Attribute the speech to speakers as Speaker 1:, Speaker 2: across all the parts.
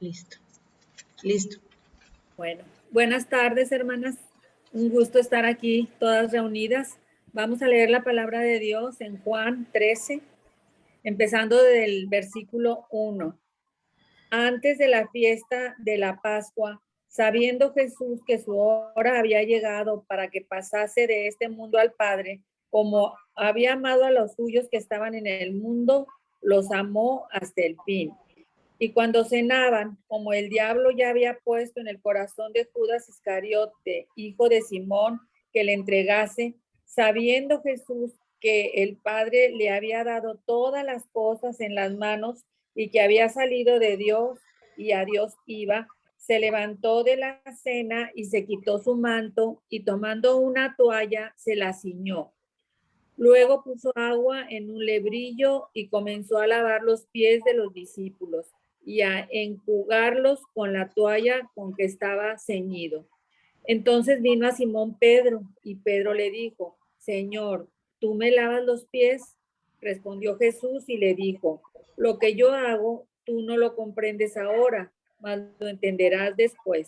Speaker 1: Listo. Listo.
Speaker 2: Bueno, buenas tardes, hermanas. Un gusto estar aquí todas reunidas. Vamos a leer la palabra de Dios en Juan 13, empezando del versículo 1. Antes de la fiesta de la Pascua, sabiendo Jesús que su hora había llegado para que pasase de este mundo al Padre, como había amado a los suyos que estaban en el mundo, los amó hasta el fin. Y cuando cenaban, como el diablo ya había puesto en el corazón de Judas Iscariote, hijo de Simón, que le entregase, sabiendo Jesús que el Padre le había dado todas las cosas en las manos y que había salido de Dios y a Dios iba, se levantó de la cena y se quitó su manto y tomando una toalla se la ciñó. Luego puso agua en un lebrillo y comenzó a lavar los pies de los discípulos y a enjugarlos con la toalla con que estaba ceñido. Entonces vino a Simón Pedro y Pedro le dijo, Señor, ¿tú me lavas los pies? Respondió Jesús y le dijo, lo que yo hago, tú no lo comprendes ahora, mas lo entenderás después.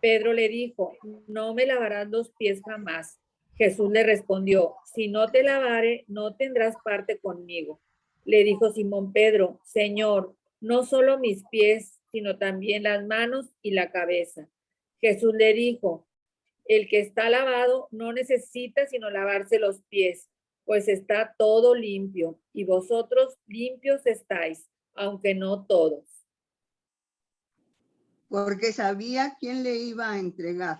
Speaker 2: Pedro le dijo, no me lavarás los pies jamás. Jesús le respondió, si no te lavare, no tendrás parte conmigo. Le dijo Simón Pedro, Señor, no solo mis pies, sino también las manos y la cabeza. Jesús le dijo, el que está lavado no necesita sino lavarse los pies, pues está todo limpio, y vosotros limpios estáis, aunque no todos.
Speaker 3: Porque sabía quién le iba a entregar.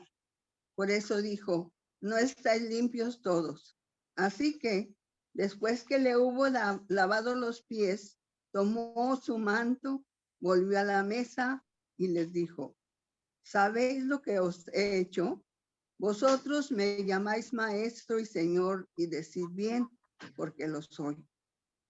Speaker 3: Por eso dijo, no estáis limpios todos. Así que, después que le hubo lavado los pies, tomó su manto, volvió a la mesa y les dijo, ¿sabéis lo que os he hecho? Vosotros me llamáis maestro y señor y decís bien, porque lo soy.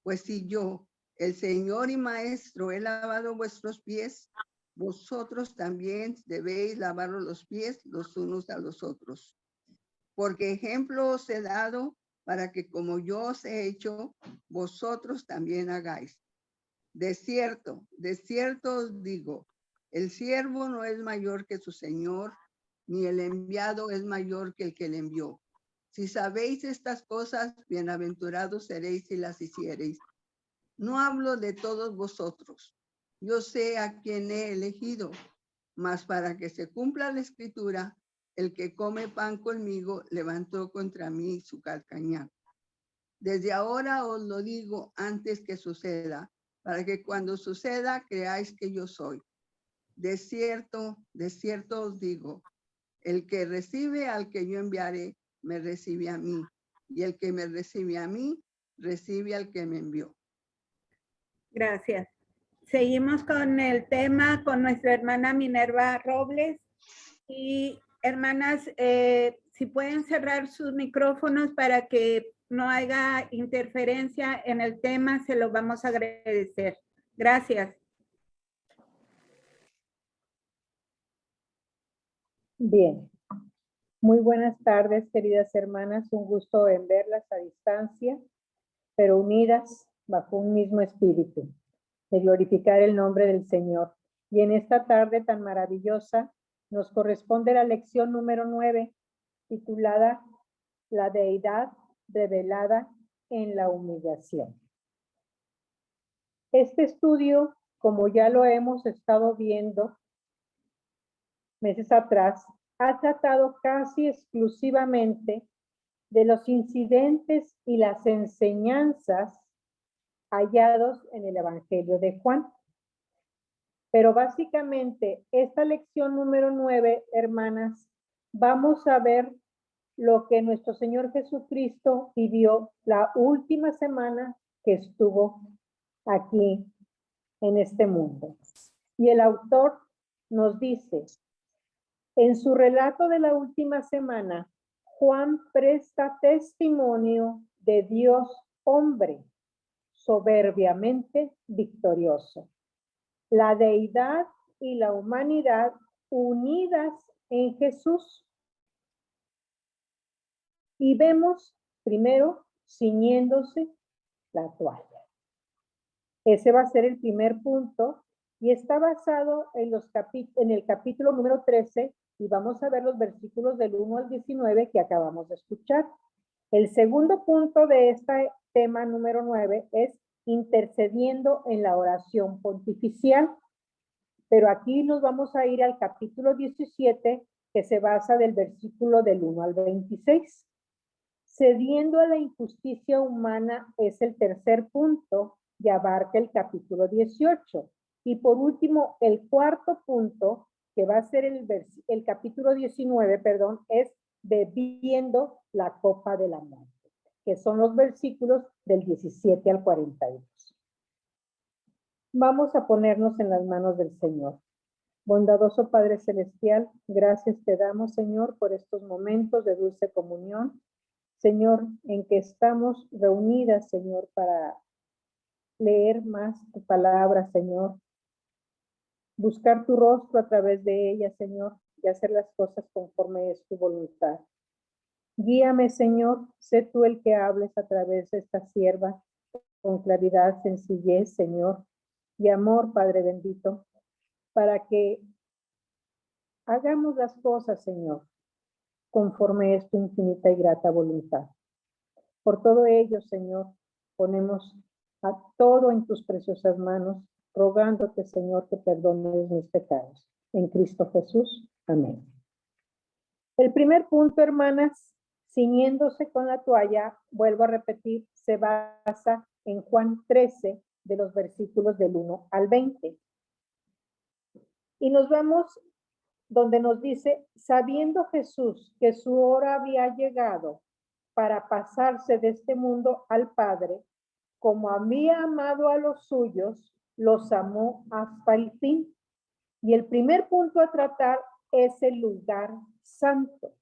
Speaker 3: Pues si yo, el Señor y maestro, he lavado vuestros pies, vosotros también debéis lavaros los pies los unos a los otros. Porque ejemplo os he dado para que como yo os he hecho, vosotros también hagáis. De cierto os digo, el siervo no es mayor que su Señor, ni el enviado es mayor que el que le envió. Si sabéis estas cosas, bienaventurados seréis si las hiciereis. No hablo de todos vosotros. Yo sé a quién he elegido, mas para que se cumpla la escritura, el que come pan conmigo levantó contra mí su calcañar. Desde ahora os lo digo antes que suceda, para que cuando suceda creáis que yo soy. De cierto os digo, el que recibe al que yo enviaré, me recibe a mí, y el que me recibe a mí, recibe al que me envió.
Speaker 4: Gracias. Seguimos con el tema con nuestra hermana Minerva Robles. Y hermanas, si pueden cerrar sus micrófonos para que no haya interferencia en el tema, se lo vamos a agradecer. Gracias.
Speaker 5: Bien. Muy buenas tardes, queridas hermanas. Un gusto en verlas a distancia, pero unidas bajo un mismo espíritu, de glorificar el nombre del Señor. Y en esta tarde tan maravillosa nos corresponde la lección número 9, titulada La deidad revelada en la humillación. Este estudio, como ya lo hemos estado viendo meses atrás, ha tratado casi exclusivamente de los incidentes y las enseñanzas hallados en el Evangelio de Juan. Pero básicamente, esta lección número 9, hermanas, vamos a ver lo que nuestro Señor Jesucristo vivió la última semana que estuvo aquí en este mundo. Y el autor nos dice, en su relato de la última semana, Juan presta testimonio de Dios hombre, soberbiamente victorioso. La deidad y la humanidad unidas en Jesús. Y vemos primero ciñéndose la toalla. Ese va a ser el primer punto y está basado en el capítulo número 13 y vamos a ver los versículos del 1 al 19 que acabamos de escuchar. El segundo punto de este tema número 9 es intercediendo en la oración pontificial, pero aquí nos vamos a ir al capítulo 17 que se basa del versículo del 1 al 26. Cediendo a la injusticia humana es el tercer punto y abarca el capítulo 18. Y por último, el cuarto punto, que va a ser el capítulo 19, perdón, es bebiendo la copa de la muerte, que son los versículos del 17 al 42. Vamos a ponernos en las manos del Señor. Bondadoso Padre Celestial, gracias te damos, Señor, por estos momentos de dulce comunión, Señor, en que estamos reunidas, Señor, para leer más tu palabra, Señor, buscar tu rostro a través de ella, Señor, y hacer las cosas conforme es tu voluntad. Guíame, Señor, sé tú el que hables a través de esta sierva, con claridad, sencillez, Señor, y amor, Padre bendito, para que hagamos las cosas, Señor, conforme es tu infinita y grata voluntad. Por todo ello, Señor, ponemos a todo en tus preciosas manos, rogándote, Señor, que perdones mis pecados. En Cristo Jesús. Amén. El primer punto, hermanas, ciñéndose con la toalla, vuelvo a repetir, se basa en Juan 13, de los versículos del 1 al 20. Y nos vamos donde nos dice, sabiendo Jesús que su hora había llegado para pasarse de este mundo al Padre, como había amado a los suyos, los amó hasta el fin. Y el primer punto a tratar es el lugar santo.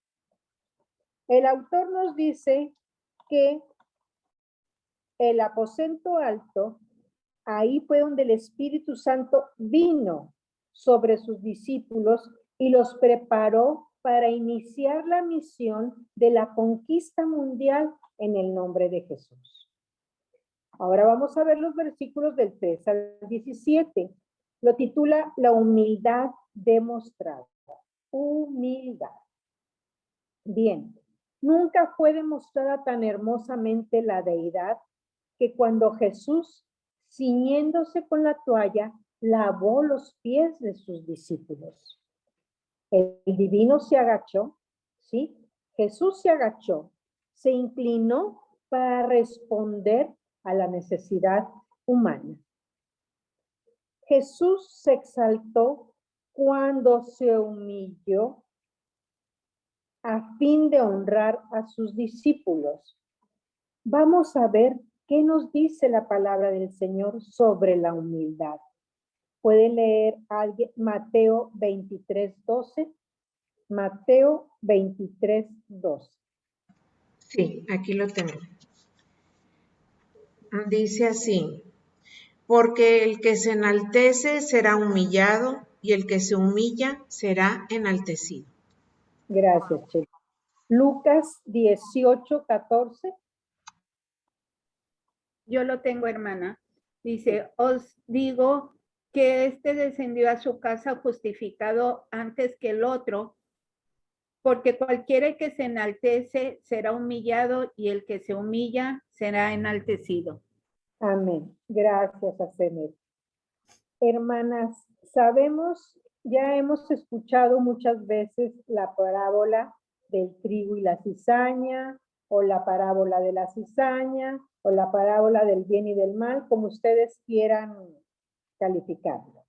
Speaker 5: El autor nos dice que el aposento alto, ahí fue donde el Espíritu Santo vino sobre sus discípulos y los preparó para iniciar la misión de la conquista mundial en el nombre de Jesús. Ahora vamos a ver los versículos del 3 al 17. Lo titula La humildad demostrada. Humildad. Bien, nunca fue demostrada tan hermosamente la deidad que cuando Jesús, ciñéndose con la toalla, lavó los pies de sus discípulos. El divino se agachó, ¿sí? Jesús se agachó, se inclinó para responder a la necesidad humana. Jesús se exaltó cuando se humilló a fin de honrar a sus discípulos. Vamos a ver qué nos dice la palabra del Señor sobre la humildad. ¿Puede leer alguien Mateo 23:12? Mateo 23:12.
Speaker 1: Sí, aquí lo tengo. Dice así, porque el que se enaltece será humillado y el que se humilla será enaltecido.
Speaker 5: Gracias, Che. Lucas 18:14.
Speaker 4: Yo lo tengo, hermana. Dice, os digo que este descendió a su casa justificado antes que el otro, porque cualquiera que se enaltece será humillado y el que se humilla será enaltecido.
Speaker 5: Amén. Gracias, Asenet. Hermanas, sabemos, ya hemos escuchado muchas veces la parábola del trigo y la cizaña, o la parábola de la cizaña, o la parábola del bien y del mal, como ustedes quieran calificarlo.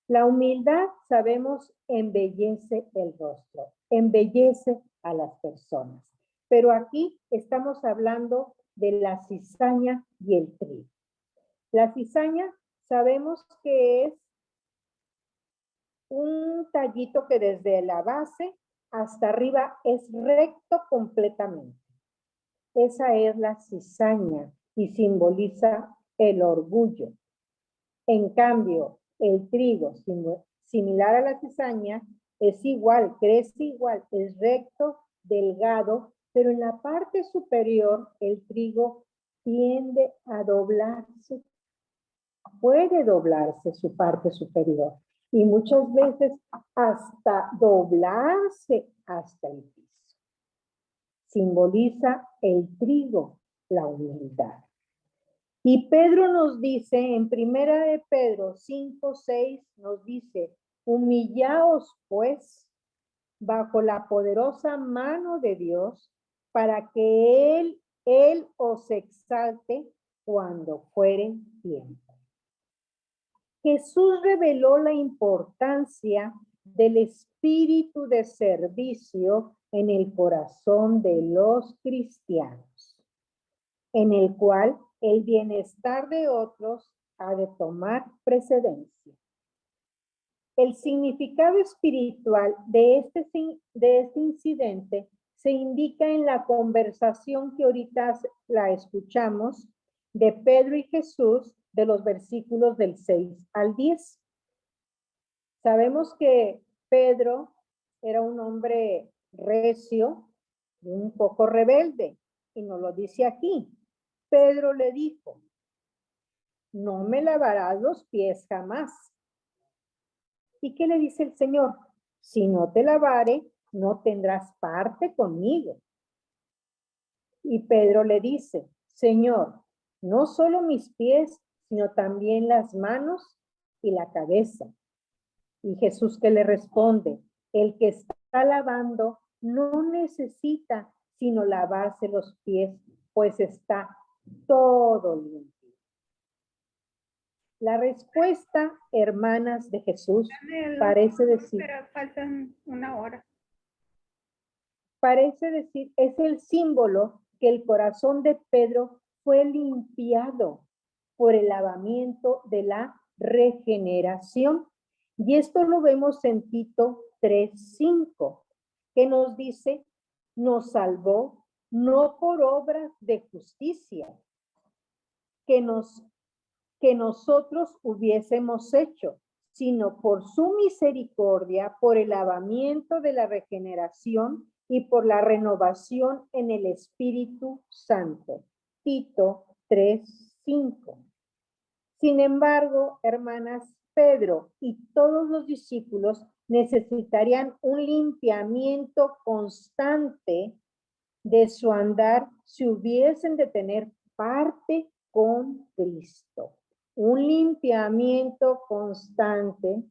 Speaker 5: La humildad, sabemos, embellece el rostro, embellece a las personas. Pero aquí estamos hablando de la cizaña y el trigo. La cizaña sabemos que es un tallito que desde la base hasta arriba es recto completamente. Esa es la cizaña y simboliza el orgullo. En cambio, el trigo, similar a la cizaña, es igual, crece igual, es recto, delgado, pero en la parte superior el trigo tiende a doblarse. puede doblarse su parte superior y muchas veces hasta doblarse hasta el piso. Simboliza el trigo, la humildad. Y Pedro nos dice, en primera de Pedro 5:6, nos dice, humillaos pues bajo la poderosa mano de Dios para que Él os exalte cuando fuere tiempo. Jesús reveló la importancia del espíritu de servicio en el corazón de los cristianos, en el cual el bienestar de otros ha de tomar precedencia. El significado espiritual de este incidente se indica en la conversación que ahorita la escuchamos de Pedro y Jesús de los versículos del 6 al 10. Sabemos que Pedro era un hombre recio, un poco rebelde, y nos lo dice aquí. Pedro le dijo, no me lavarás los pies jamás. ¿Y qué le dice el Señor? Si no te lavare, no tendrás parte conmigo. Y Pedro le dice, Señor, no solo mis pies, sino también las manos y la cabeza. Y Jesús que le responde, el que está lavando no necesita sino lavarse los pies, pues está todo limpio. La respuesta, hermanas de Jesús, parece decir,
Speaker 4: pero faltan una hora.
Speaker 5: Parece decir, es el símbolo que el corazón de Pedro fue limpiado por el lavamiento de la regeneración. Y esto lo vemos en Tito 3:5, que nos dice, nos salvó no por obras de justicia que nosotros hubiésemos hecho, sino por su misericordia, por el lavamiento de la regeneración y por la renovación en el Espíritu Santo. Tito 3:5. Sin embargo, hermanas, Pedro y todos los discípulos necesitarían un limpiamiento constante de su andar si hubiesen de tener parte con Cristo. Un limpiamiento constante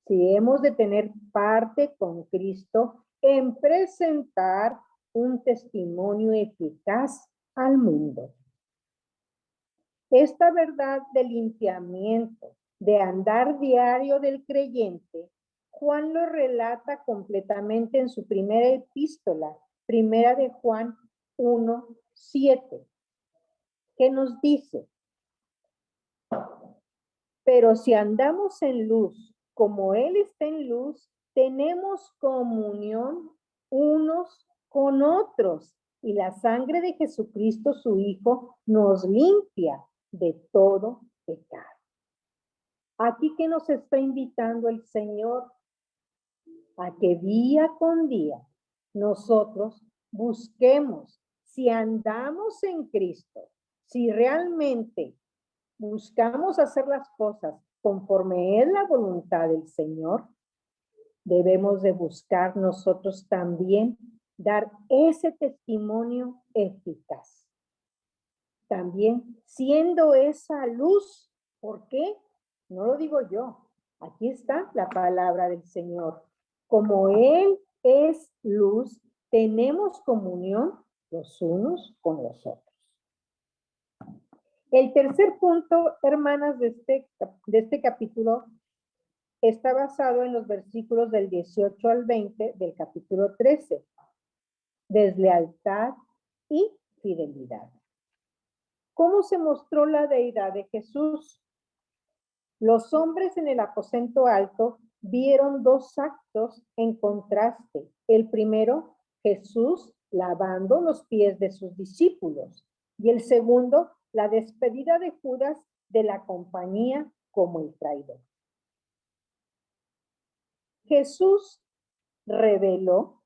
Speaker 5: si hemos de tener parte con Cristo en presentar un testimonio eficaz al mundo. Esta verdad de limpiamiento, de andar diario del creyente, Juan lo relata completamente en su primera epístola, primera de Juan 1:7, que nos dice, pero si andamos en luz, como Él está en luz, tenemos comunión unos con otros, y la sangre de Jesucristo, su Hijo, nos limpia de todo pecado. Aquí que nos está invitando el Señor a que día con día nosotros busquemos, si andamos en Cristo, si realmente buscamos hacer las cosas conforme es la voluntad del Señor, debemos de buscar nosotros también dar ese testimonio eficaz. También siendo esa luz, ¿por qué? No lo digo yo, aquí está la palabra del Señor. Como Él es luz, tenemos comunión los unos con los otros. El tercer punto, hermanas, de este capítulo está basado en los versículos del 18 al 20 del capítulo 13. Deslealtad y fidelidad. ¿Cómo se mostró la deidad de Jesús? Los hombres en el aposento alto vieron dos actos en contraste. El primero, Jesús lavando los pies de sus discípulos. Y el segundo, la despedida de Judas de la compañía como el traidor. Jesús reveló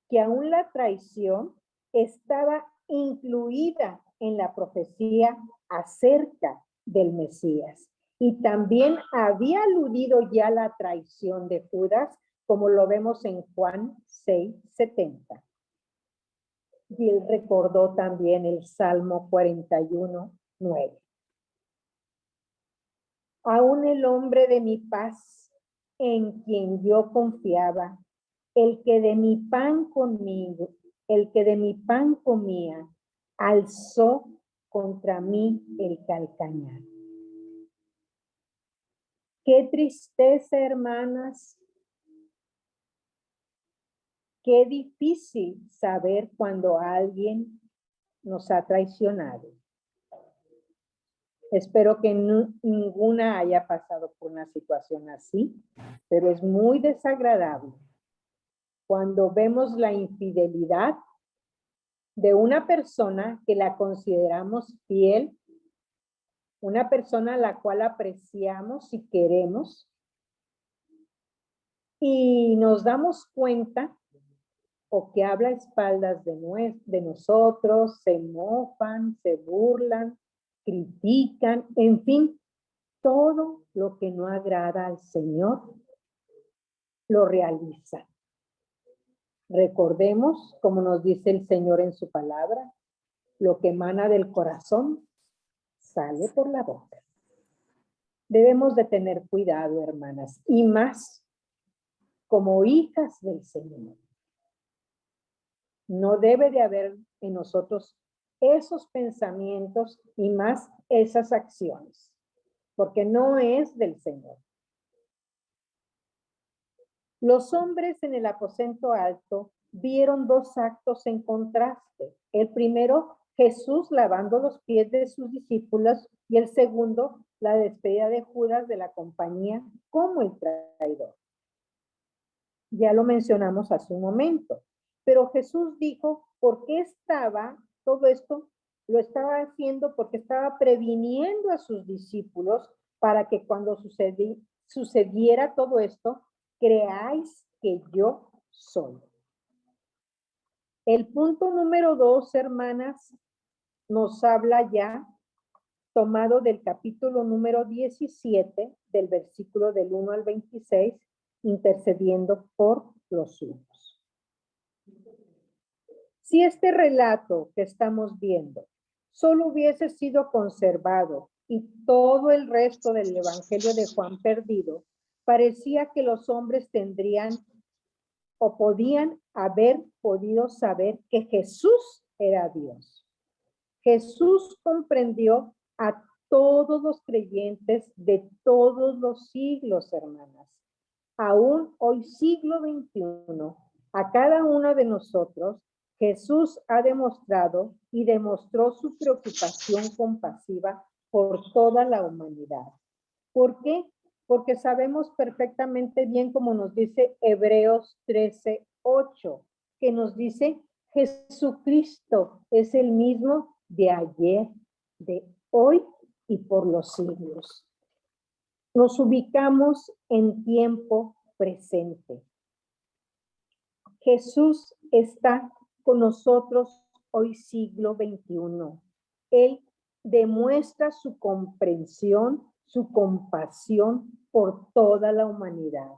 Speaker 5: que aún la traición estaba incluida en la profecía acerca del Mesías. y también había aludido ya la traición de Judas, como lo vemos en Juan 6:70. Y él recordó también el Salmo 41:9. Aún el hombre de mi paz, en quien yo confiaba, el que de mi pan comía, alzó contra mí el calcañar. Qué tristeza, hermanas. Qué difícil saber cuando alguien nos ha traicionado. Espero que ninguna haya pasado por una situación así, pero es muy desagradable cuando vemos la infidelidad de una persona que la consideramos fiel, una persona a la cual apreciamos y queremos, y nos damos cuenta o que habla a espaldas de nosotros, se mofan, se burlan, critican, en fin, todo lo que no agrada al Señor lo realiza. Recordemos, como nos dice el Señor en su palabra, lo que emana del corazón sale por la boca. Debemos de tener cuidado, hermanas, y más como hijas del Señor. No debe de haber en nosotros esos pensamientos y más esas acciones, porque no es del Señor. Los hombres en el aposento alto vieron dos actos en contraste. El primero, Jesús lavando los pies de sus discípulos, y el segundo, la despedida de Judas de la compañía como el traidor. Ya lo mencionamos hace un momento, pero Jesús dijo, ¿por qué estaba todo esto? Lo estaba haciendo porque estaba previniendo a sus discípulos para que cuando sucediera todo esto, creáis que yo soy. El punto número 2, hermanas, nos habla ya, tomado del capítulo número 17, del versículo del 1 al 26, intercediendo por los suyos. Si este relato que estamos viendo solo hubiese sido conservado y todo el resto del Evangelio de Juan perdido, parecía que los hombres tendrían o podían haber podido saber que Jesús era Dios. Jesús comprendió a todos los creyentes de todos los siglos, hermanas. Aún hoy, siglo XXI, a cada uno de nosotros, Jesús ha demostrado y demostró su preocupación compasiva por toda la humanidad. ¿Por qué? Porque sabemos perfectamente bien, como nos dice Hebreos 13:8, que nos dice, Jesucristo es el mismo de ayer, de hoy y por los siglos. Nos ubicamos en tiempo presente. Jesús está con nosotros hoy, siglo XXI. Él demuestra su comprensión, su compasión por toda la humanidad.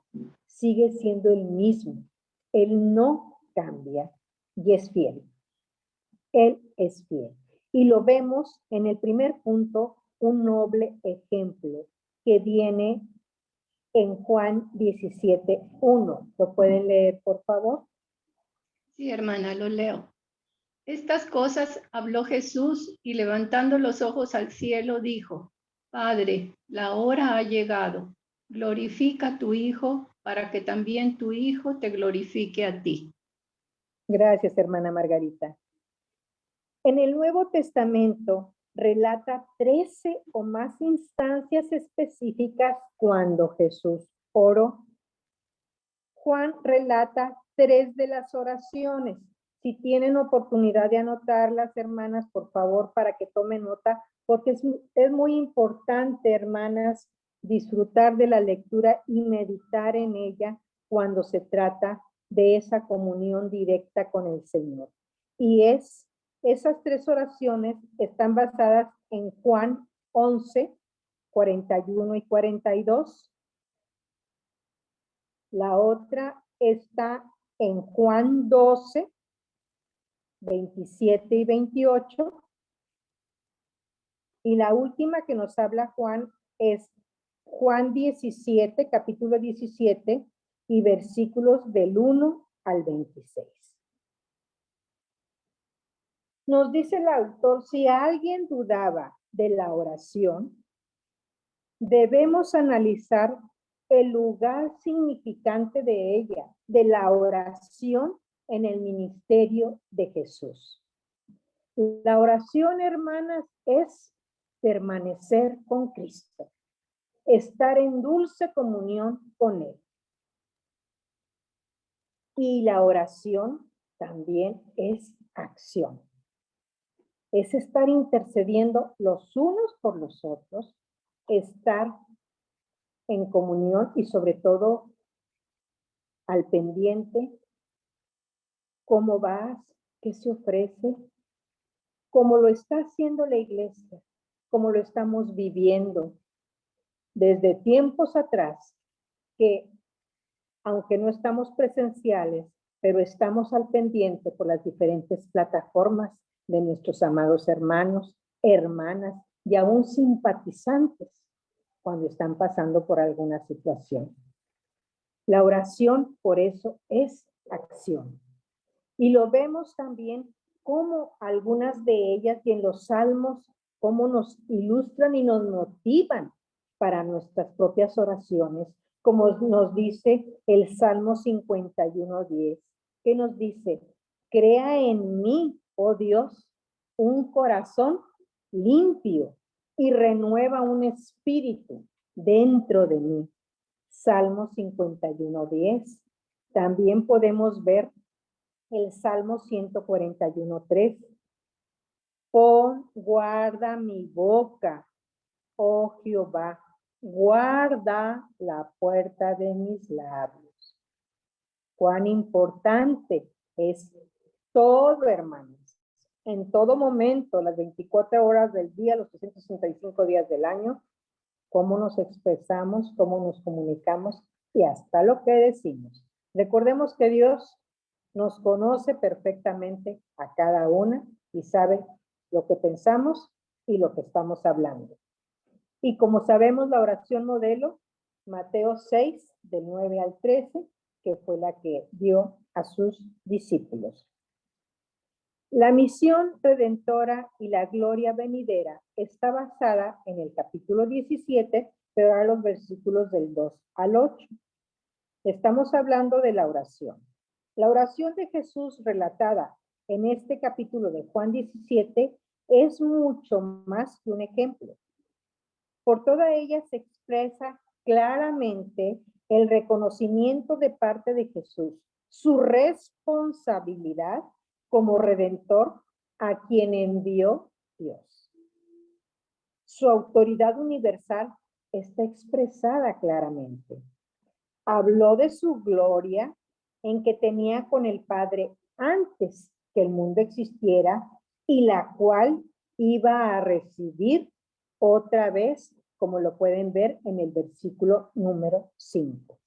Speaker 5: Sigue siendo el mismo. Él no cambia y es fiel. Él es fiel. Y lo vemos en el primer punto, un noble ejemplo que viene en Juan 17:1. ¿Lo pueden leer, por favor?
Speaker 6: Sí, hermana, lo leo. Estas cosas habló Jesús y levantando los ojos al cielo dijo, Padre, la hora ha llegado. Glorifica a tu Hijo para que también tu Hijo te glorifique a ti.
Speaker 5: Gracias, hermana Margarita. En el Nuevo Testamento relata 13 o más instancias específicas cuando Jesús oró. Juan relata 3 de las oraciones. Si tienen oportunidad de anotarlas, hermanas, por favor, para que tomen nota, porque es muy importante, hermanas, disfrutar de la lectura y meditar en ella cuando se trata de esa comunión directa con el Señor. Y esas 3 oraciones están basadas en Juan 11, 41 y 42. La otra está en Juan 12, 27 y 28. Y la última que nos habla Juan es Juan 17, capítulo 17 y versículos del 1 al 26. Nos dice el autor, si alguien dudaba de la oración, debemos analizar el lugar significante de ella, de la oración en el ministerio de Jesús. La oración, hermanas, es permanecer con Cristo, estar en dulce comunión con Él. Y la oración también es acción. Es estar intercediendo los unos por los otros, estar en comunión y sobre todo al pendiente. ¿Cómo vas? ¿Qué se ofrece? Como lo está haciendo la iglesia, como lo estamos viviendo desde tiempos atrás, que aunque no estamos presenciales, pero estamos al pendiente por las diferentes plataformas de nuestros amados hermanos, hermanas y aún simpatizantes cuando están pasando por alguna situación. La oración, por eso, es acción. Y lo vemos también como algunas de ellas y en los salmos, cómo nos ilustran y nos motivan para nuestras propias oraciones, como nos dice el Salmo 51:10, que nos dice, crea en mí, oh Dios, un corazón limpio y renueva un espíritu dentro de mí. Salmo 51:10. También podemos ver el Salmo 141:3. Guarda mi boca, oh Jehová, guarda la puerta de mis labios. Cuán importante es todo, hermanos. En todo momento, las 24 horas del día, los 365 días del año, cómo nos expresamos, cómo nos comunicamos y hasta lo que decimos. Recordemos que Dios nos conoce perfectamente a cada una y sabe lo que pensamos y lo que estamos hablando. Y como sabemos, la oración modelo, Mateo 6, del 9 al 13, que fue la que dio a sus discípulos. La misión redentora y la gloria venidera está basada en el capítulo 17, pero ahora los versículos del 2 al 8. Estamos hablando de la oración. La oración de Jesús relatada en este capítulo de Juan 17 es mucho más que un ejemplo. Por toda ella se expresa claramente el reconocimiento de parte de Jesús, su responsabilidad como redentor a quien envió Dios. Su autoridad universal está expresada claramente. Habló de su gloria en que tenía con el Padre antes que el mundo existiera y la cual iba a recibir otra vez, como lo pueden ver en el versículo número 5.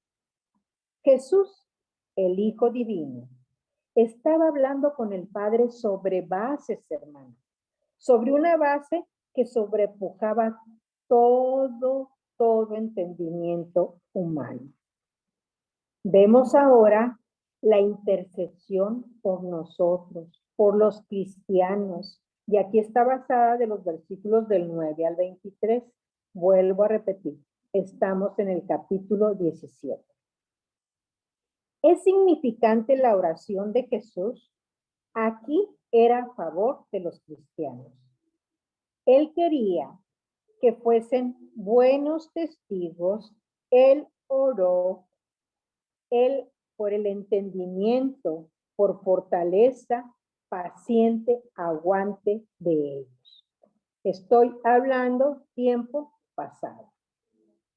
Speaker 5: Jesús, el Hijo Divino, estaba hablando con el Padre sobre bases, hermanos, sobre una base que sobrepujaba todo entendimiento humano. Vemos ahora la intercesión por nosotros, por los cristianos, y aquí está basada de los versículos del 9 al 23. Vuelvo a repetir, estamos en el capítulo 17. ¿Es significante la oración de Jesús? Aquí era a favor de los cristianos. Él quería que fuesen buenos testigos. Él oró, él por el entendimiento, por fortaleza, paciente, aguante de ellos. Estoy hablando tiempo pasado,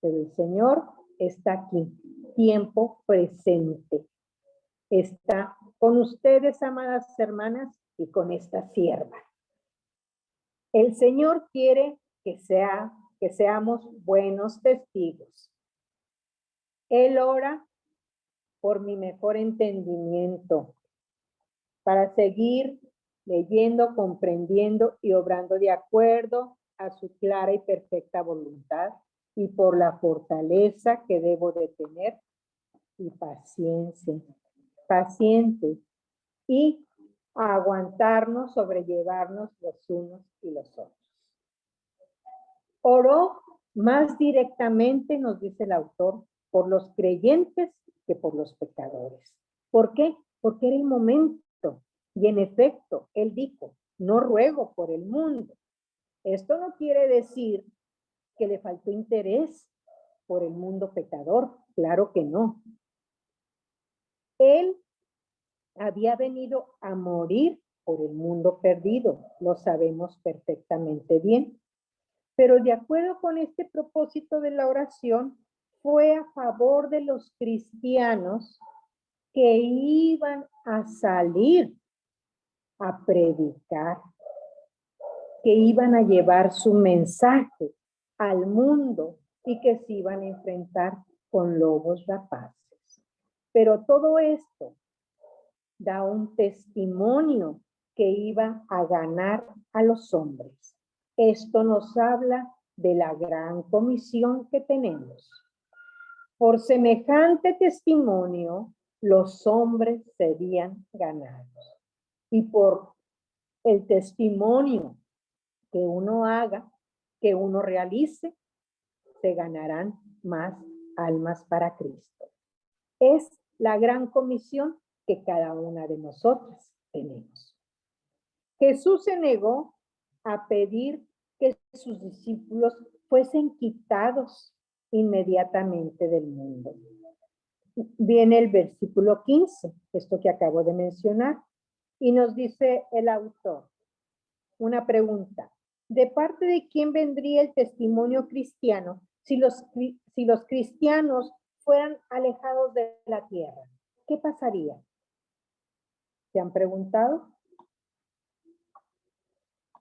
Speaker 5: pero el Señor está aquí, tiempo presente. Está con ustedes, amadas hermanas, y con esta sierva. El Señor quiere que que seamos buenos testigos. Él ora por mi mejor entendimiento, para seguir leyendo, comprendiendo y obrando de acuerdo a su clara y perfecta voluntad, y por la fortaleza que debo de tener y paciencia, paciente, y aguantarnos, sobrellevarnos los unos y los otros. Oró más directamente, nos dice el autor, por los creyentes que por los pecadores. ¿Por qué? Porque era el momento. Y en efecto, él dijo, no ruego por el mundo. Esto no quiere decir que le faltó interés por el mundo pecador. Claro que no. Él había venido a morir por el mundo perdido. Lo sabemos perfectamente bien. Pero de acuerdo con este propósito de la oración, fue a favor de los cristianos que iban a salir a predicar, que iban a llevar su mensaje al mundo y que se iban a enfrentar con lobos rapaces. Pero todo esto da un testimonio que iba a ganar a los hombres. Esto nos habla de la gran comisión que tenemos. Por semejante testimonio, los hombres serían ganados. Y por el testimonio que uno haga, que uno realice, se ganarán más almas para Cristo. Es la gran comisión que cada una de nosotras tenemos. Jesús se negó a pedir que sus discípulos fuesen quitados inmediatamente del mundo. Viene el versículo 15, esto que acabo de mencionar, y nos dice el autor, una pregunta, ¿de parte de quién vendría el testimonio cristiano si los cristianos fueran alejados de la tierra? ¿Qué pasaría? ¿Se han preguntado?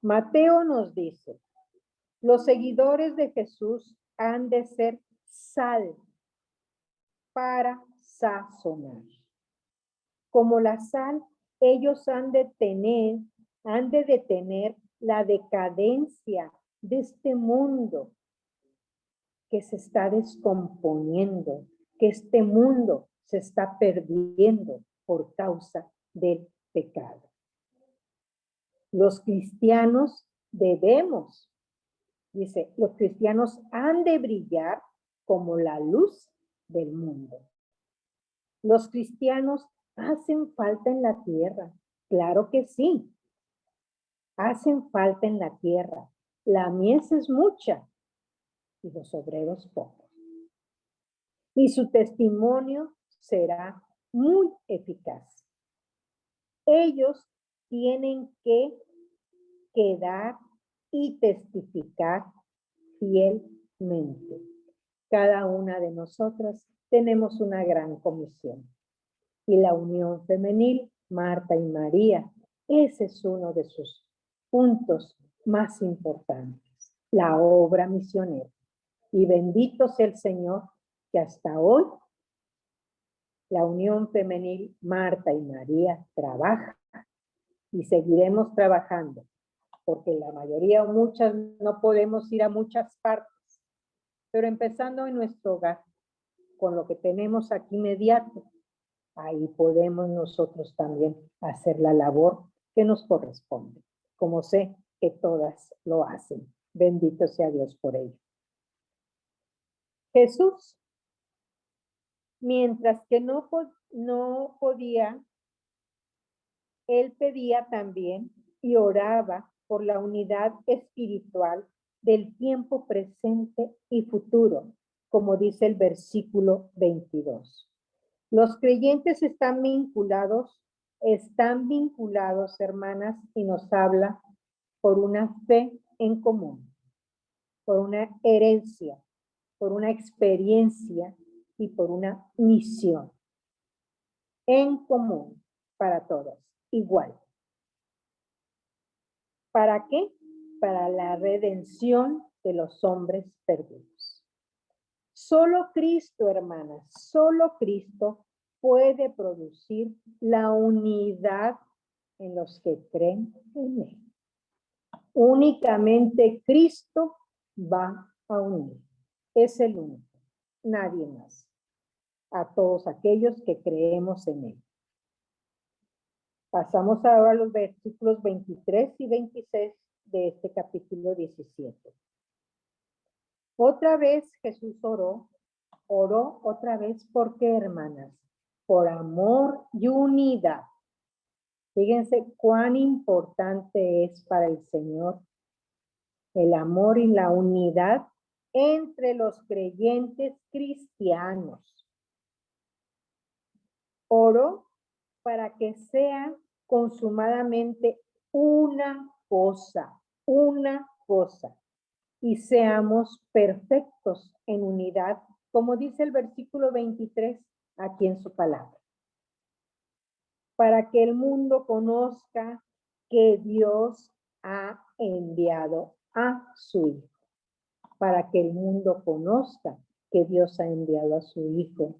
Speaker 5: Mateo nos dice, los seguidores de Jesús han de ser sal para sazonar. Como la sal, ellos han de detener la decadencia de este mundo que se está descomponiendo, que este mundo se está perdiendo por causa del pecado. Los cristianos debemos, dice, los cristianos han de brillar como la luz del mundo. Los cristianos hacen falta en la tierra, claro que sí. Hacen falta en la tierra. La mies es mucha y los obreros pocos. Y su testimonio será muy eficaz. Ellos tienen que quedar y testificar fielmente. Cada una de nosotras tenemos una gran comisión. Y la unión femenil, Marta y María, ese es uno de sus puntos más importantes, la obra misionera. Y bendito sea el Señor que hasta hoy la unión femenil, Marta y María, trabaja y seguiremos trabajando, porque la mayoría o muchas no podemos ir a muchas partes, pero empezando en nuestro hogar, con lo que tenemos aquí inmediato, ahí podemos nosotros también hacer la labor que nos corresponde, como sé que todas lo hacen. Bendito sea Dios por ello. Jesús, mientras que no podía, él pedía también y oraba por la unidad espiritual del tiempo presente y futuro, como dice el versículo 22. Los creyentes están vinculados, hermanas, y nos habla por una fe en común, por una herencia, por una experiencia y por una misión en común para todos, igual. ¿Para qué? Para la redención de los hombres perdidos. Solo Cristo, hermanas, solo Cristo puede producir la unidad en los que creen en Él. Únicamente Cristo va a unir. Es el único, nadie más. A todos aquellos que creemos en Él. Pasamos ahora a los versículos 23 y 26 de este capítulo 17. Otra vez Jesús oró otra vez, ¿por qué, hermanas? Por amor y unidad. Fíjense cuán importante es para el Señor el amor y la unidad entre los creyentes cristianos. Oró para que sean consumadamente una cosa, y seamos perfectos en unidad, como dice el versículo 23 aquí en su palabra. Para que el mundo conozca que Dios ha enviado a su Hijo. Para que el mundo conozca que Dios ha enviado a su Hijo.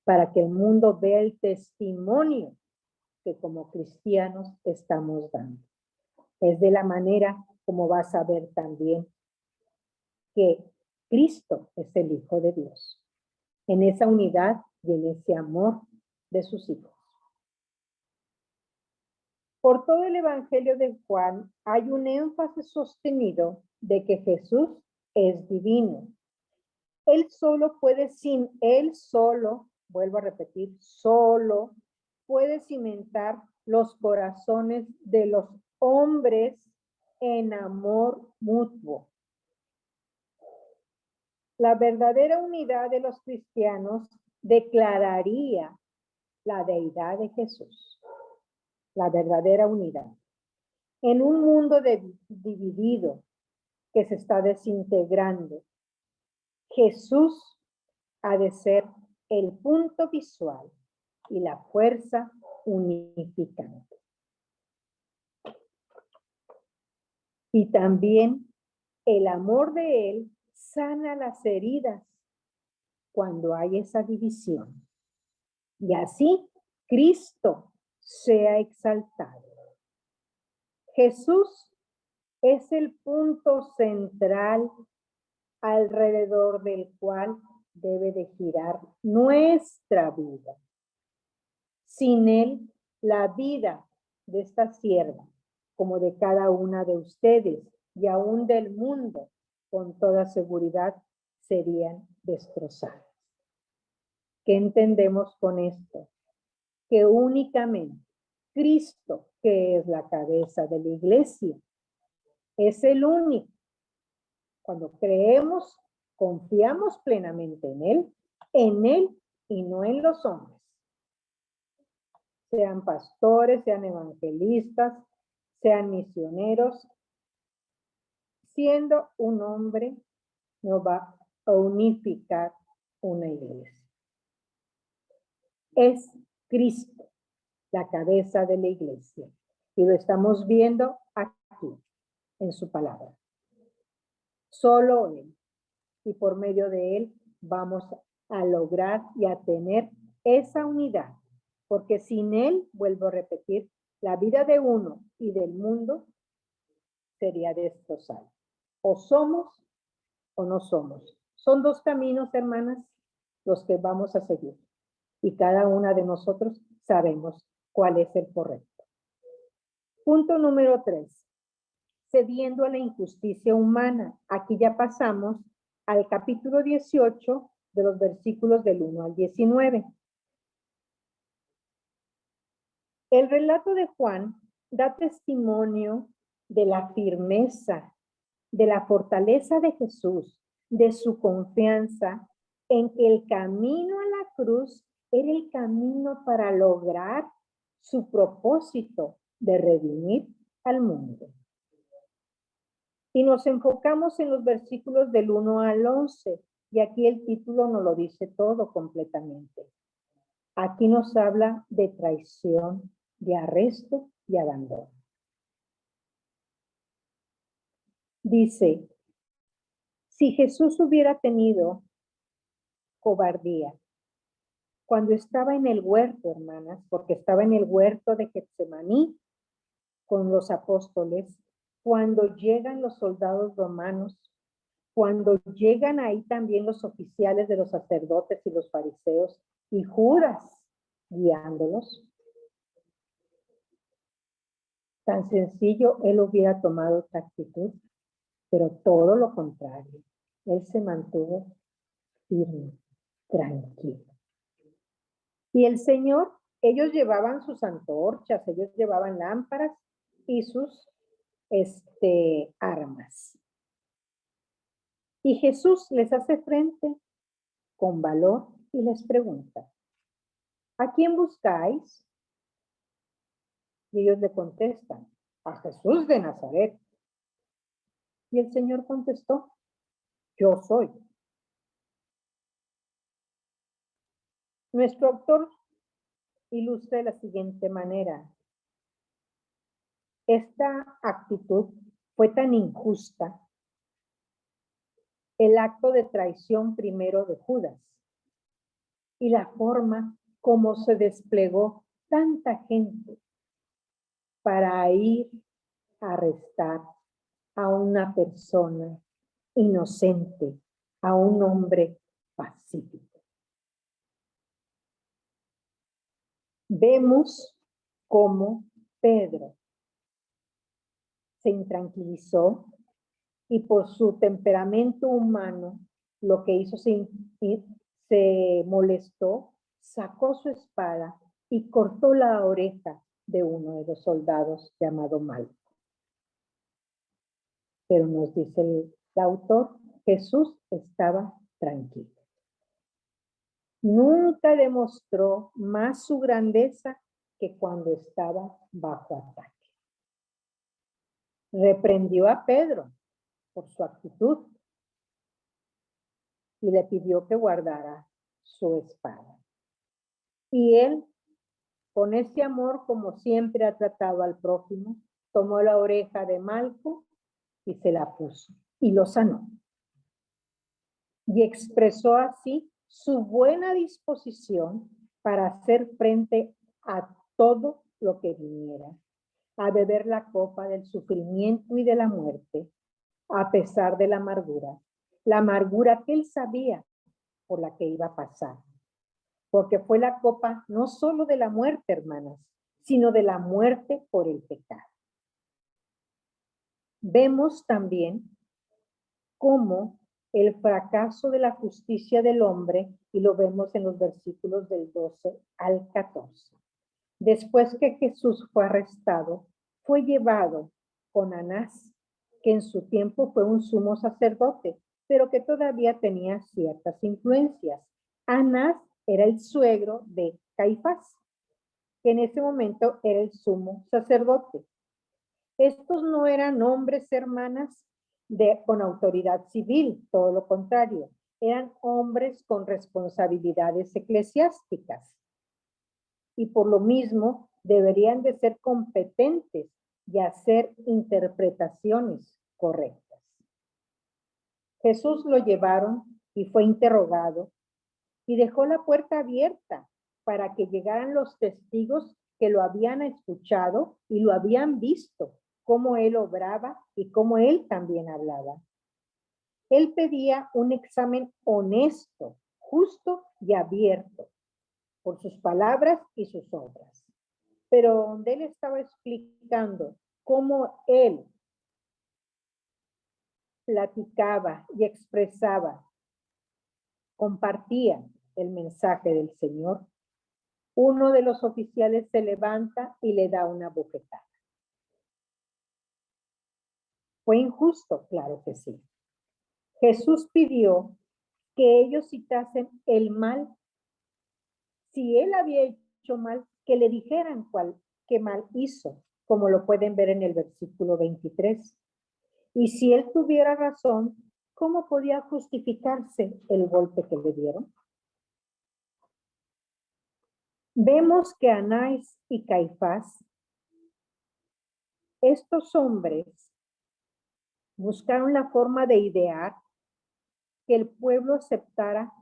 Speaker 5: Para que el mundo vea el testimonio que como cristianos estamos dando. Es de la manera como vas a ver también que Cristo es el Hijo de Dios. En esa unidad y en ese amor de sus hijos. Por todo el Evangelio de Juan hay un énfasis sostenido de que Jesús es divino. Él solo, vuelvo a repetir, solo puede cimentar los corazones de los hombres en amor mutuo. La verdadera unidad de los cristianos declararía la deidad de Jesús. La verdadera unidad. En un mundo dividido que se está desintegrando, Jesús ha de ser el punto visual y la fuerza unificante. Y también el amor de Él sana las heridas cuando hay esa división. Y así Cristo sea exaltado. Jesús es el punto central alrededor del cual debe de girar nuestra vida. Sin Él, la vida de esta sierva, como de cada una de ustedes y aún del mundo, con toda seguridad, serían destrozadas. ¿Qué entendemos con esto? Que únicamente Cristo, que es la cabeza de la iglesia, es el único. Cuando creemos, confiamos plenamente en Él y no en los hombres. Sean pastores, sean evangelistas, sean misioneros, siendo un hombre no va a unificar una iglesia. Es Cristo, la cabeza de la iglesia. Y lo estamos viendo aquí, en su palabra. Solo Él. Y por medio de Él vamos a lograr y a tener esa unidad. Porque sin Él, vuelvo a repetir, la vida de uno y del mundo sería destrozada. O somos o no somos. Son dos caminos, hermanas, los que vamos a seguir. Y cada una de nosotros sabemos cuál es el correcto. Punto número 3. Cediendo a la injusticia humana. Aquí ya pasamos al capítulo 18 de los versículos del 1 al 19. El relato de Juan da testimonio de la firmeza, de la fortaleza de Jesús, de su confianza en que el camino a la cruz era el camino para lograr su propósito de redimir al mundo. Y nos enfocamos en los versículos del 1 al 11, y aquí el título nos lo dice todo completamente. Aquí nos habla de traición, de arresto y abandono. Dice, Si Jesús hubiera tenido cobardía cuando estaba en el huerto, hermanas, porque estaba en el huerto de Getsemaní con los apóstoles, cuando llegan los soldados romanos, cuando llegan ahí también los oficiales de los sacerdotes y los fariseos y Judas guiándolos, tan sencillo, él hubiera tomado esta actitud, pero todo lo contrario. Él se mantuvo firme, tranquilo. Y el Señor, ellos llevaban sus antorchas, ellos llevaban lámparas y sus armas. Y Jesús les hace frente con valor y les pregunta, ¿a quién buscáis? Y ellos le contestan, a Jesús de Nazaret. Y el Señor contestó, yo soy. Nuestro autor ilustra de la siguiente manera. Esta actitud fue tan injusta, el acto de traición primero de Judas y la forma como se desplegó tanta gente para ir a arrestar a una persona inocente, a un hombre pacífico. Vemos cómo Pedro se intranquilizó y por su temperamento humano lo que hizo se molestó, sacó su espada y cortó la oreja de uno de los soldados llamado Malco. Pero nos dice el autor, Jesús estaba tranquilo. Nunca demostró más su grandeza que cuando estaba bajo ataque. Reprendió a Pedro por su actitud y le pidió que guardara su espada. Y él, con ese amor como siempre ha tratado al prójimo, tomó la oreja de Malco y se la puso y lo sanó. Y expresó así su buena disposición para hacer frente a todo lo que viniera, a beber la copa del sufrimiento y de la muerte, a pesar de la amargura que él sabía por la que iba a pasar. Porque fue la copa no solo de la muerte, hermanas, sino de la muerte por el pecado. Vemos también cómo el fracaso de la justicia del hombre, y lo vemos en los versículos del 12 al 14. Después que Jesús fue arrestado, fue llevado con Anás, que en su tiempo fue un sumo sacerdote, pero que todavía tenía ciertas influencias. Anás era el suegro de Caifás, que en ese momento era el sumo sacerdote. Estos no eran hombres, hermanas, con autoridad civil, todo lo contrario, eran hombres con responsabilidades eclesiásticas. Y por lo mismo deberían de ser competentes y hacer interpretaciones correctas. Jesús lo llevaron y fue interrogado y dejó la puerta abierta para que llegaran los testigos que lo habían escuchado y lo habían visto, cómo él obraba y cómo él también hablaba. Él pedía un examen honesto, justo y abierto por sus palabras y sus obras. Pero donde él estaba explicando cómo él platicaba y expresaba, compartía el mensaje del Señor, uno de los oficiales se levanta y le da una bofetada. ¿Fue injusto? Claro que sí. Jesús pidió que ellos citasen el mal. Si él había hecho mal, que le dijeran qué mal hizo, como lo pueden ver en el versículo 23. Y si él tuviera razón, ¿cómo podía justificarse el golpe que le dieron? Vemos que Anás y Caifás, estos hombres, buscaron la forma de idear que el pueblo aceptara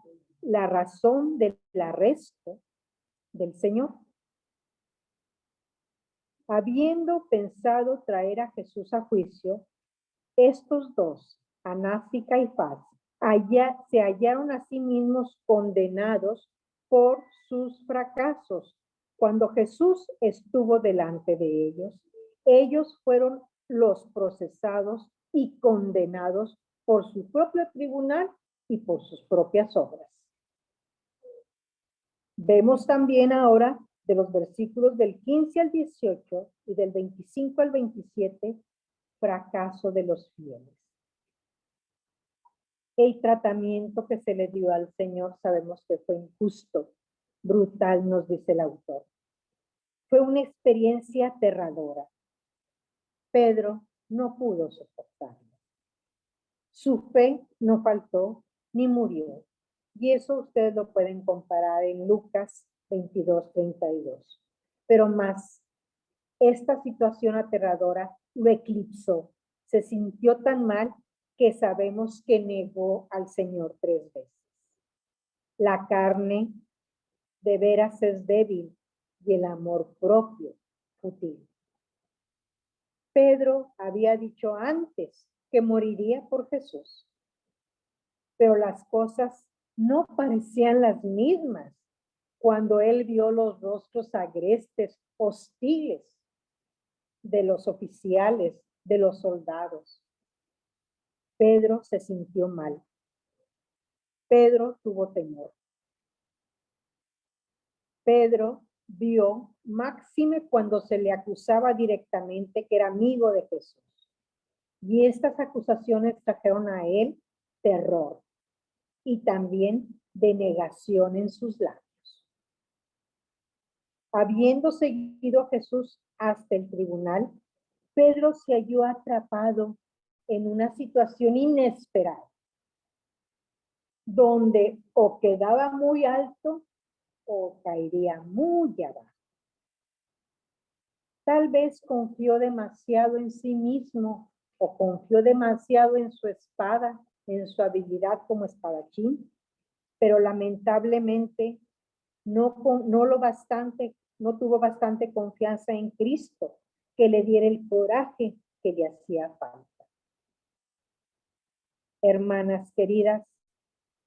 Speaker 5: la razón del arresto del Señor. Habiendo pensado traer a Jesús a juicio, estos dos, Anás y Caifás, se hallaron a sí mismos condenados por sus fracasos. Cuando Jesús estuvo delante de ellos, ellos fueron los procesados y condenados por su propio tribunal y por sus propias obras. Vemos también ahora de los versículos del 15 al 18 y del 25 al 27, fracaso de los fieles. El tratamiento que se le dio al Señor sabemos que fue injusto, brutal, nos dice el autor. Fue una experiencia aterradora. Pedro no pudo soportarlo. Su fe no faltó ni murió. Y eso ustedes lo pueden comparar en Lucas 22:32. Pero más, esta situación aterradora lo eclipsó. Se sintió tan mal que sabemos que negó al Señor 3 veces. La carne de veras es débil y el amor propio fútil. Pedro había dicho antes que moriría por Jesús, pero las cosas no parecían las mismas cuando él vio los rostros agrestes, hostiles de los oficiales, de los soldados. Pedro se sintió mal. Pedro tuvo temor. Pedro vio, máxime cuando se le acusaba directamente que era amigo de Jesús. Y estas acusaciones trajeron a él terror y también denegación en sus labios. Habiendo seguido a Jesús hasta el tribunal, Pedro se halló atrapado en una situación inesperada, donde o quedaba muy alto o caería muy abajo. Tal vez confió demasiado en sí mismo o confió demasiado en su espada, en su habilidad como espadachín, pero lamentablemente no tuvo bastante confianza en Cristo que le diera el coraje que le hacía falta. Hermanas queridas,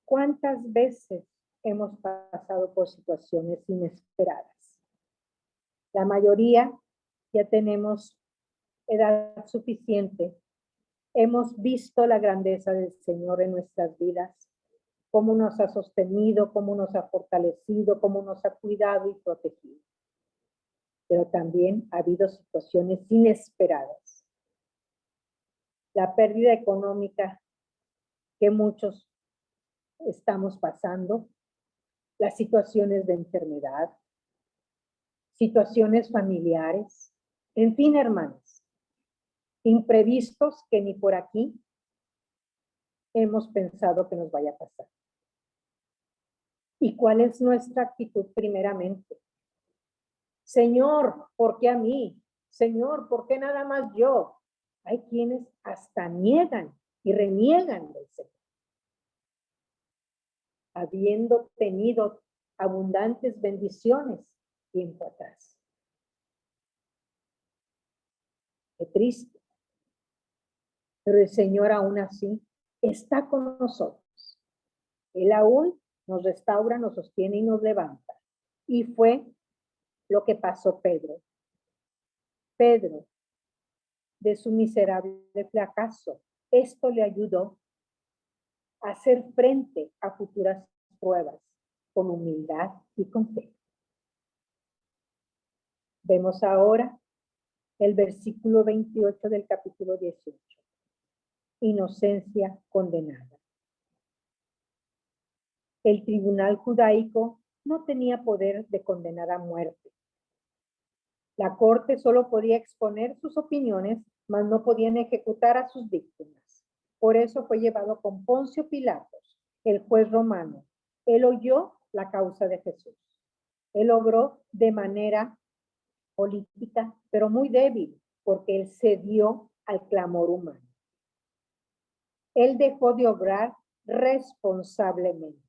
Speaker 5: ¿cuántas veces hemos pasado por situaciones inesperadas? La mayoría ya tenemos edad suficiente. Hemos visto la grandeza del Señor en nuestras vidas, cómo nos ha sostenido, cómo nos ha fortalecido, cómo nos ha cuidado y protegido. Pero también ha habido situaciones inesperadas. La pérdida económica que muchos estamos pasando, las situaciones de enfermedad, situaciones familiares, en fin, hermanos, imprevistos que ni por aquí hemos pensado que nos vaya a pasar. ¿Y cuál es nuestra actitud primeramente? Señor, ¿por qué a mí? Señor, ¿por qué nada más yo? Hay quienes hasta niegan y reniegan del Señor. Habiendo tenido abundantes bendiciones tiempo atrás. Qué triste. Pero el Señor aún así está con nosotros. Él aún nos restaura, nos sostiene y nos levanta. Y fue lo que pasó Pedro. Pedro, de su miserable fracaso, esto le ayudó a hacer frente a futuras pruebas con humildad y con fe. Vemos ahora el versículo 28 del capítulo 18. Inocencia condenada. El tribunal judaico no tenía poder de condenar a muerte. La corte solo podía exponer sus opiniones, mas no podían ejecutar a sus víctimas. Por eso fue llevado con Poncio Pilatos, el juez romano. Él oyó la causa de Jesús. Él obró de manera política, pero muy débil, porque él cedió al clamor humano. Él dejó de obrar responsablemente.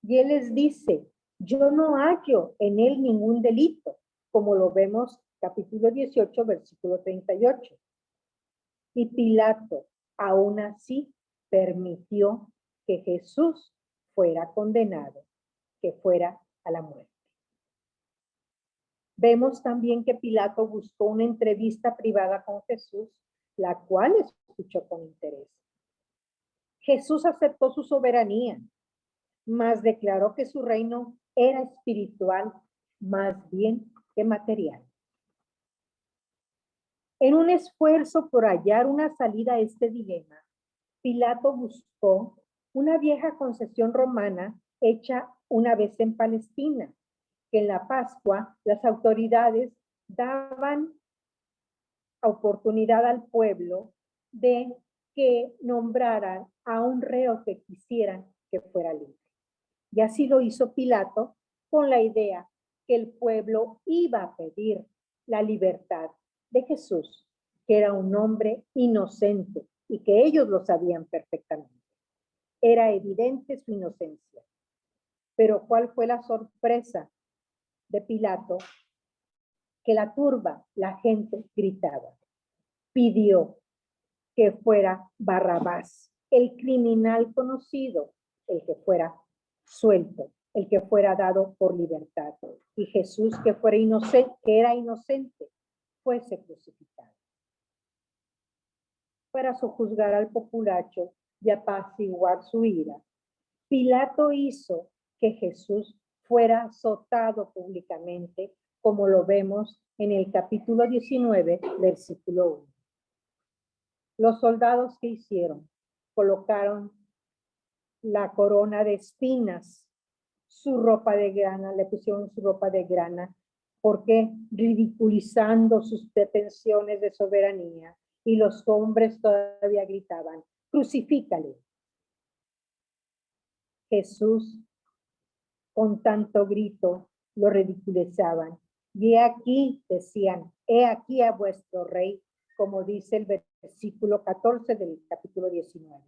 Speaker 5: Y él les dice, yo no hallo en él ningún delito, como lo vemos capítulo 18, versículo 38. Y Pilato, aún así, permitió que Jesús fuera condenado, que fuera a la muerte. Vemos también que Pilato buscó una entrevista privada con Jesús, la cual escuchó con interés. Jesús aceptó su soberanía, mas declaró que su reino era espiritual más bien que material. En un esfuerzo por hallar una salida a este dilema, Pilato buscó una vieja concesión romana hecha una vez en Palestina, que en la Pascua las autoridades daban oportunidad al pueblo de que nombraran a un reo que quisieran que fuera libre. Y así lo hizo Pilato con la idea que el pueblo iba a pedir la libertad de Jesús, que era un hombre inocente y que ellos lo sabían perfectamente. Era evidente su inocencia. Pero ¿cuál fue la sorpresa de Pilato? Que la turba, la gente gritaba. Pidió que fuera Barrabás, el criminal conocido, el que fuera suelto, el que fuera dado por libertad. Y Jesús, que era inocente, fuese crucificado. Para sojuzgar al populacho y apaciguar su ira, Pilato hizo que Jesús fuera azotado públicamente, como lo vemos en el capítulo 19, versículo 1. Los soldados, ¿qué hicieron? Colocaron la corona de espinas, su ropa de grana, le pusieron su ropa de grana, porque ridiculizando sus pretensiones de soberanía, y los hombres todavía gritaban, crucifícale. Jesús, con tanto grito, lo ridiculizaban. Y he aquí, decían, he aquí a vuestro rey, como dice el versículo 14 del capítulo 19.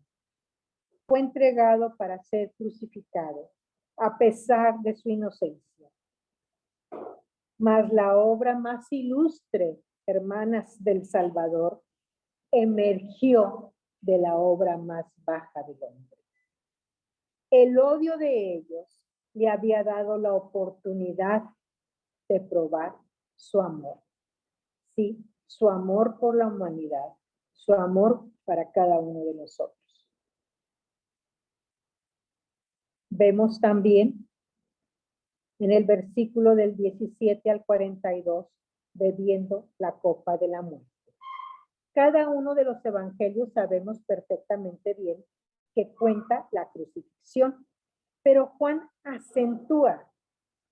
Speaker 5: Fue entregado para ser crucificado, a pesar de su inocencia. Mas la obra más ilustre, hermanas del Salvador, emergió de la obra más baja del hombre. El odio de ellos le había dado la oportunidad de probar su amor. Sí, su amor por la humanidad, su amor para cada uno de nosotros. Vemos también en el versículo del 17 al 42, bebiendo la copa de la muerte. Cada uno de los evangelios sabemos perfectamente bien que cuenta la crucifixión, pero Juan acentúa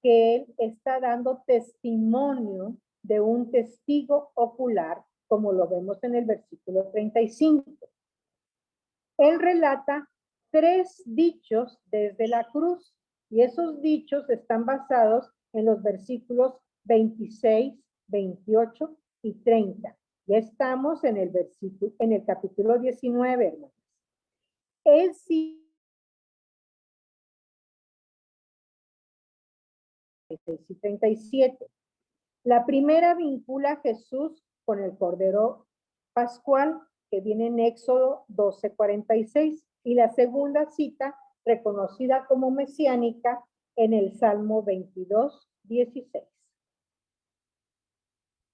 Speaker 5: que él está dando testimonio de un testigo ocular, como lo vemos en el versículo 35. Él relata 3 dichos desde la cruz, y esos dichos están basados en los versículos 26, 28 y 30. Ya estamos en el capítulo 19, hermanos. Él sí 37. La primera vincula a Jesús con el Cordero Pascual, que viene en Éxodo 12:46, y la segunda cita, reconocida como mesiánica, en el Salmo 22:16.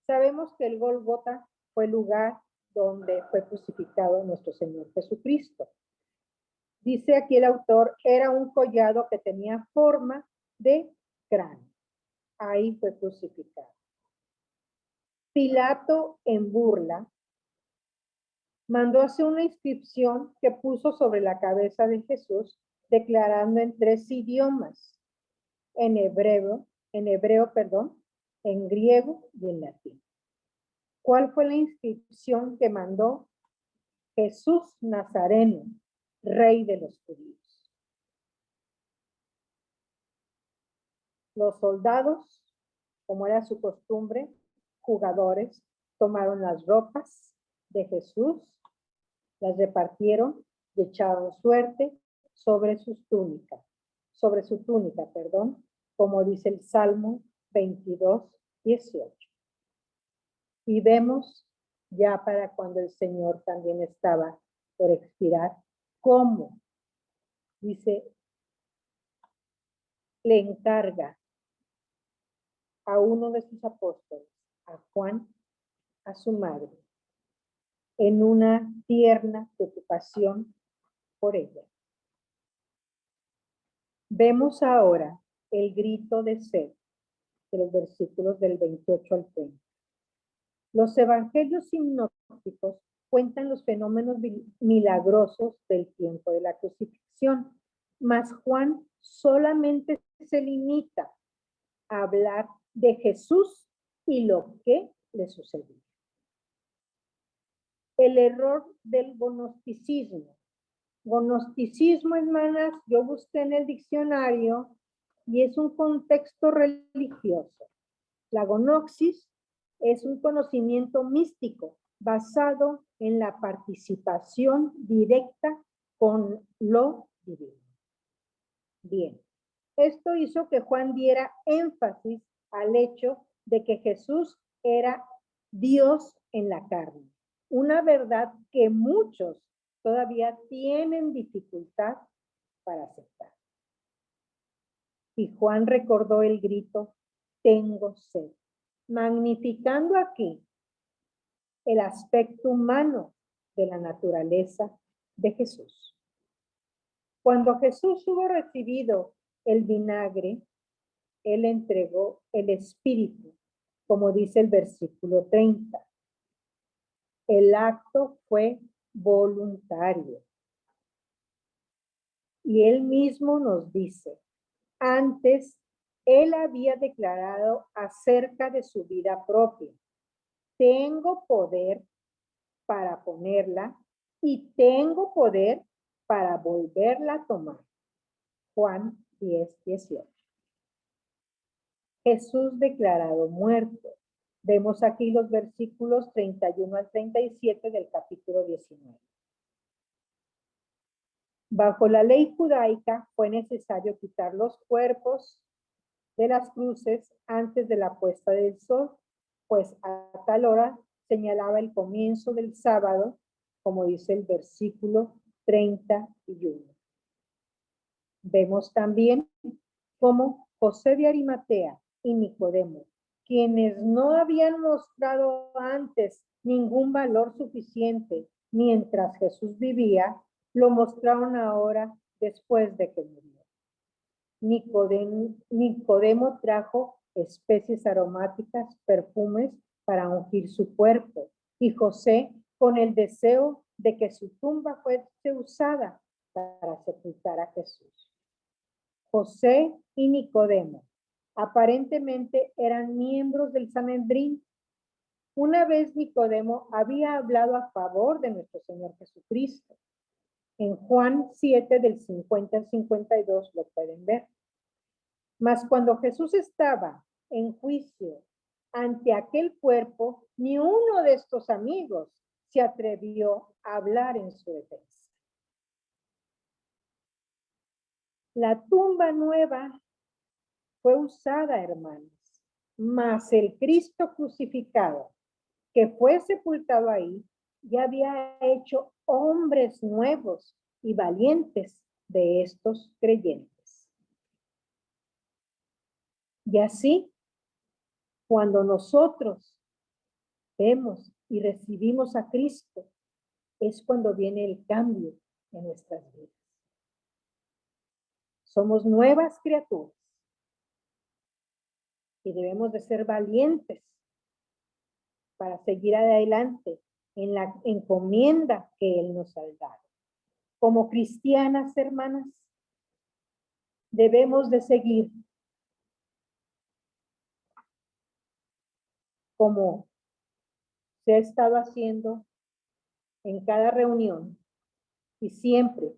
Speaker 5: Sabemos que el Gólgota fue el lugar donde fue crucificado nuestro Señor Jesucristo. Dice aquí el autor, era un collado que tenía forma de cráneo. Ahí fue crucificado. Pilato, en burla, mandó hacer una inscripción que puso sobre la cabeza de Jesús, declarando en 3 idiomas, en hebreo, en griego y en latín. ¿Cuál fue la inscripción que mandó? Jesús Nazareno, Rey de los judíos. Los soldados, como era su costumbre, jugadores, tomaron las ropas de Jesús, las repartieron y echaban suerte sobre su túnica, como dice el Salmo 22, 18. Y vemos ya para cuando el Señor también estaba por expirar, cómo, dice, le encarga a uno de sus apóstoles, a Juan, a su madre, en una tierna preocupación por ella. Vemos ahora el grito de sed de los versículos del 28 al 30. Los evangelios sinópticos cuentan los fenómenos milagrosos del tiempo de la crucifixión, mas Juan solamente se limita a hablar de Jesús y lo que le sucedió. El error del gnosticismo. Gnosticismo, hermanas, yo busqué en el diccionario y es un contexto religioso. La gnosis es un conocimiento místico basado en la participación directa con lo divino. Bien, esto hizo que Juan diera énfasis al hecho de que Jesús era Dios en la carne, una verdad que muchos todavía tienen dificultad para aceptar. Y Juan recordó el grito, tengo sed, magnificando aquí el aspecto humano de la naturaleza de Jesús. Cuando Jesús hubo recibido el vinagre, él entregó el espíritu, como dice el versículo 30. El acto fue voluntario. Y él mismo nos dice, antes él había declarado acerca de su vida propia, tengo poder para ponerla y tengo poder para volverla a tomar. Juan 10, 18. Jesús declarado muerto. Vemos aquí los versículos 31 al 37 del capítulo 19. Bajo la ley judaica fue necesario quitar los cuerpos de las cruces antes de la puesta del sol, pues a tal hora señalaba el comienzo del sábado, como dice el versículo 31. Vemos también cómo José de Arimatea y Nicodemo, quienes no habían mostrado antes ningún valor suficiente mientras Jesús vivía, lo mostraron ahora después de que murió. Nicodemo trajo especies aromáticas, perfumes para ungir su cuerpo, y José con el deseo de que su tumba fuese usada para sepultar a Jesús. José y Nicodemo aparentemente eran miembros del Sanedrín. Una vez Nicodemo había hablado a favor de nuestro Señor Jesucristo. En Juan 7 del 50 al 52 lo pueden ver. Mas cuando Jesús estaba en juicio ante aquel cuerpo, ni uno de estos amigos se atrevió a hablar en su defensa. La tumba nueva fue usada, hermanos, mas el Cristo crucificado que fue sepultado ahí ya había hecho hombres nuevos y valientes de estos creyentes. Y así, cuando nosotros vemos y recibimos a Cristo, es cuando viene el cambio en nuestras vidas. Somos nuevas criaturas y debemos de ser valientes para seguir adelante en la encomienda que Él nos ha dado. Como cristianas, hermanas, debemos de seguir como se ha estado haciendo en cada reunión y siempre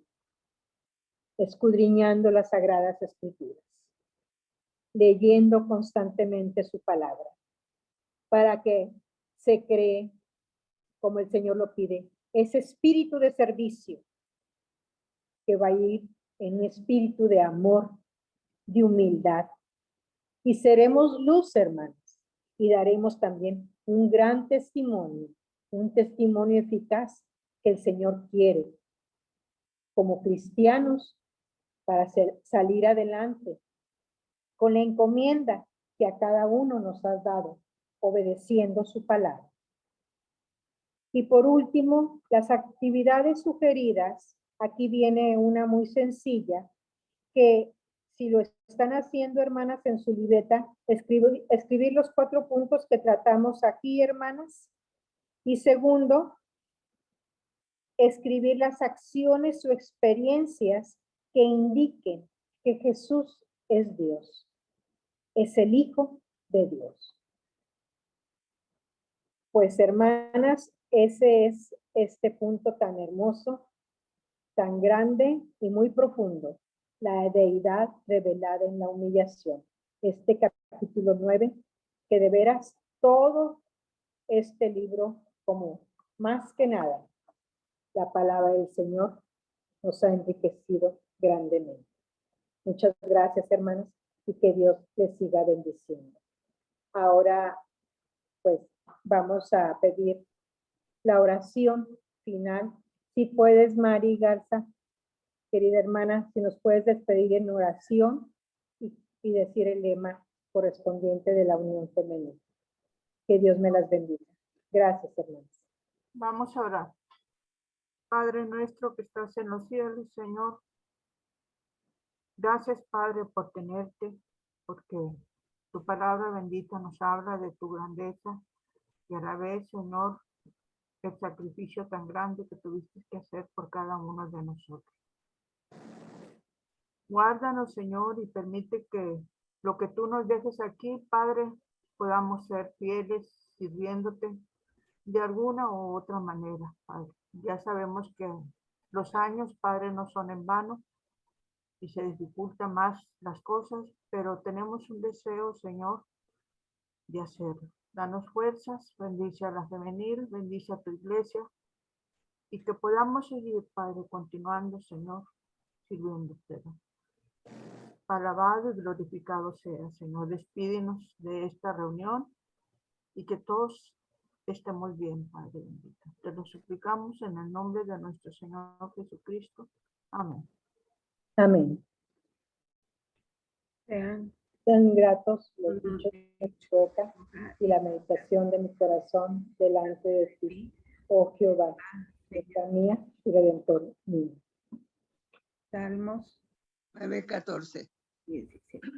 Speaker 5: escudriñando las Sagradas Escrituras, leyendo constantemente su palabra, para que se cree, como el Señor lo pide, ese espíritu de servicio que va a ir en un espíritu de amor, de humildad. Y seremos luz, hermanos, y daremos también un gran testimonio, un testimonio eficaz que el Señor quiere como cristianos para salir adelante con la encomienda que a cada uno nos has dado, obedeciendo su palabra. Y por último, las actividades sugeridas. Aquí viene una muy sencilla, que si lo están haciendo, hermanas, en su libreta, escribir los 4 puntos que tratamos aquí, hermanas. Y segundo, escribir las acciones o experiencias que indiquen que Jesús es Dios, es el Hijo de Dios. Pues, hermanas, ese es este punto tan hermoso, tan grande y muy profundo, la deidad revelada en la humillación. Este capítulo 9, que de veras todo este libro, como más que nada, la palabra del Señor nos ha enriquecido grandemente. Muchas gracias, hermanos, y que Dios les siga bendiciendo. Ahora, pues, vamos a pedir la oración final. Si puedes, Mari Garza, querida hermana, si nos puedes despedir en oración y decir el lema correspondiente de la unión femenina. Que Dios me las bendiga. Gracias, hermanos.
Speaker 1: Vamos a orar. Padre nuestro que estás en los cielos, Señor, gracias, Padre, por tenerte, porque tu palabra bendita nos habla de tu grandeza y a la vez, Señor, el sacrificio tan grande que tuviste que hacer por cada uno de nosotros. Guárdanos, Señor, y permite que lo que tú nos dejes aquí, Padre, podamos ser fieles sirviéndote de alguna u otra manera, Padre. Ya sabemos que los años, Padre, no son en vano y se dificultan más las cosas, pero tenemos un deseo, Señor, de hacerlo. Danos fuerzas, bendice a la femenil, bendice a tu iglesia y que podamos seguir, Padre, continuando, Señor, sirviéndote. Alabado y glorificado sea, Señor. Despídenos de esta reunión y que todos estemos bien, Padre bendito. Te lo suplicamos en el nombre de nuestro Señor Jesucristo. Amén.
Speaker 5: Amén.
Speaker 4: Sean
Speaker 5: Sean gratos los dichos de mi boca y la meditación de mi corazón delante de ti, oh Jehová, nuestra mía y redentor mío.
Speaker 4: Salmos
Speaker 3: 9:14.
Speaker 4: 17.